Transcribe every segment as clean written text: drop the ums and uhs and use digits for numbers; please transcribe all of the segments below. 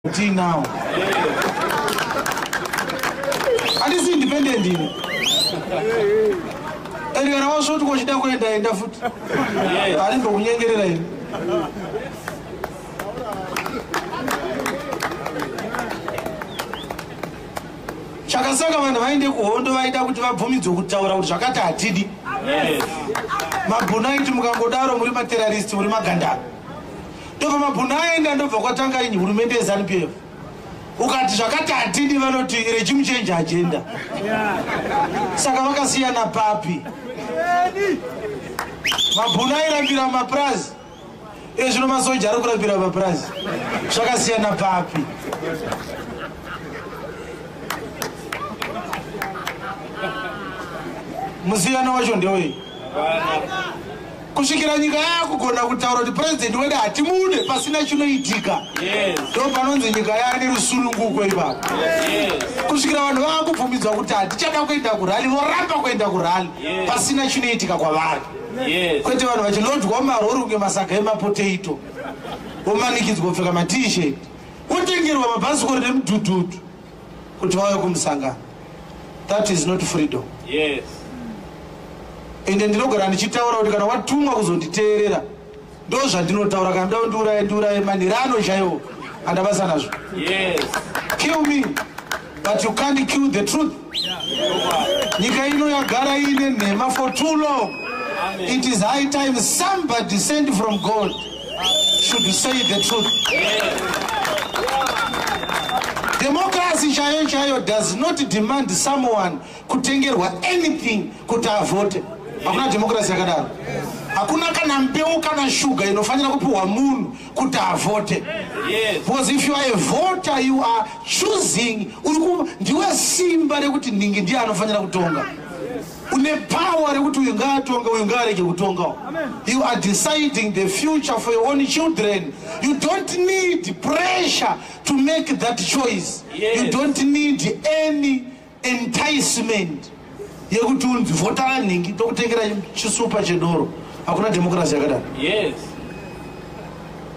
now. And it's independent. And you are also to go to the foot. I didn't go to Chakasaka vanhu vaende kuhondo vaida kuti vabvumidzwe kutaura kuti zvakati hatidi. Mabhuna iti mukangodaro muri materrorists muri magandaro. Ndobva mabhuna aenda ndobva kwatanga inyi hurumende yeZANU-PF. Ukati zvakati hatidi vanoti regime change agenda. Saka vakasiyana papi. Mabhuna airambira maprazi. Zvino masoja ari kurambira maprazi. Zvakasiyana papi. Musiyano wacho ndewe. Kusvikira nyika yakugona kutaura kuti president wedu hatimude pasina chinoitika. Ndo panonzi nyika yaane rusununguko ipapo. Kusvikira vanhu vakubvumidzwa kuti hatichada kuenda kurali, voramba kuenda kurali pasina chinoitika kwavari. Kwete vanhu vachilodwa marori kunge masaga emapotato, vomanikidzwa kupfeka maT-shirt, votengerwa mabhasikoro nemudhudhudhu kuti vauye kumusangano. That is not freedom. Yes. Ende ndinogara ndichitaura kuti kana watumwa kuzonditeerera ndo zvandinotaura kana ndiuraye manhirano chaiwo andabasa nazvo. Yes. Kill me but you can't kill the truth. Nyika ino yagara ine nhema for too long. It is high time somebody sent from God should say the truth. Democracy chayo does not demand someone kutengerwa anything kuti avote. Hakuna democracy yakadaro. Hakuna kana mbeu kana sugar inofanira kupiwa munhu kuti avote. Because if you are a voter you are choosing, ndiwe simba rekuti ningi ndiye anofanira kutonga. Une power rekuti uyu ngaatonga uyu ngaarege kutonga. You are deciding the future for your own children. You don't need pressure to make that choice. You don't need any enticement yekuti unzivotara ningi tokutengera chisupa chedoro. Hakuna democracy yakadaro. Yes.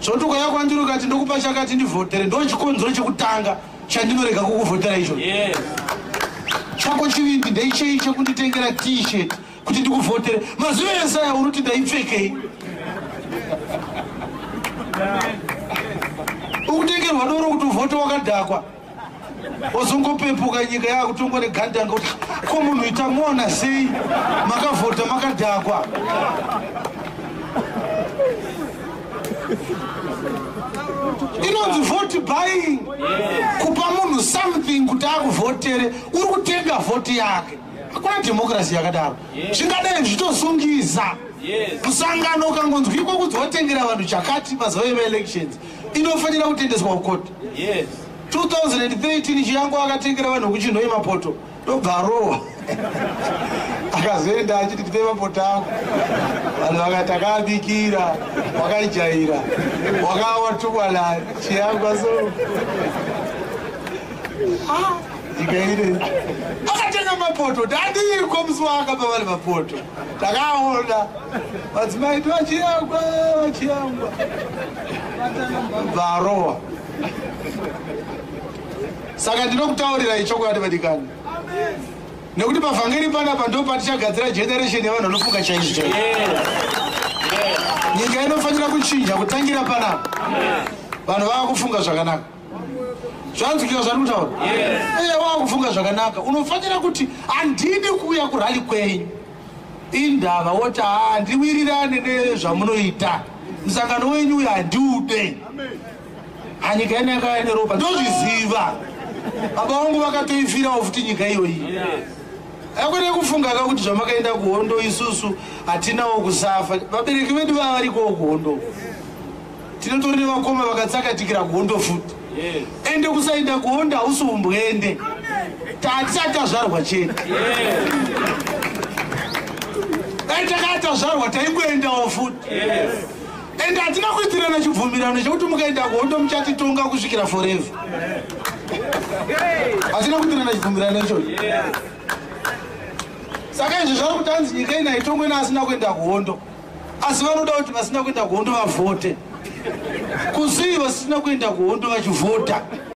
Sotuka yako andiro kati ndokupa chakati ndivotere ndo chikonzero chekutanga chandinorega kukuvotera icho. Yes. Chako chivindi ndeicheiche kunditengera T-shirt kuti ndikuvotere. Mazuva esaya unoti ndaipfekei. Ukutengerwa doro kuti uvote wakadhakwa. Ozongopepuka nyika yakutongwa negandanga kuti ko munhu itamuona sei makavhota makadhakwa. Inonzi vote buying. Kupa munhu something kuti akuvotere uri kutenga vote yake. Hakuna democracy yakadaro. Zvingadai zvitosungisa. Musangano ukangonzwikwa kuti wotengera vanhu chakati mazuva ema-elections inofanira kutendeswa kucourt. 2013 chiyangu akatengera vanhu kuchinhoi mapoto ndobva arohwa. Akazoenda achiti tipe mapoto ako. Vanhu vakati akabikira, wakaijaira, wakawatukwana chiyangu so. Ikaire. Akatenga mapoto, ndandiko musi wakapa vanhu mapoto. Takaona. Madzimai twachiyangwa. Ndobva arohwa. Saka ndinokutaurira ichokwadi vadikani. Nekuti pavhangeri panapa ndo patichagadzira generation yavanhu vanofunga chaizvo. Nyika inofanira kuchinja kutangira panapa. Vanhu vavakufunga zvakanaka. Zvanzwikira zvandiri kutaura? Vavakufunga zvakanaka. Unofanira kuti handidi kuuya kurali kwenyu. Indava woti ndiwirirane nezvamunoita. Musangano wenyu uyu handiude. Nyika ino yakava neropa ndozviziva. Baba vangu vakatoifirawo futi nyika iyoyi. Hakwene kufunga kuti zvamakaenda kuhondo isusu hatinawo kusafa. Vabereki vedu vava varikowo kuhondo. Tinotori nevakoma vakatsakatikira kuhondo futi. Ende kusaenda kuhondo hausi umbwende. Hatisati tazvarwa chete. Dai takati tazvarwa taingoendawo futi. Ende hatina kuitirana chibvumirano chekuti mukaenda kuhondo muchatitonga kusvikira forever. Hatina kuitirana chibvumirano ichocho. Saka izvo zvari kutanzi nyika ina itongwe neasina kuenda kuhondo. Asi vanoda kuti vasina kuenda kuhondo vavote. kuziva sina kuenda kuhondo vachivhota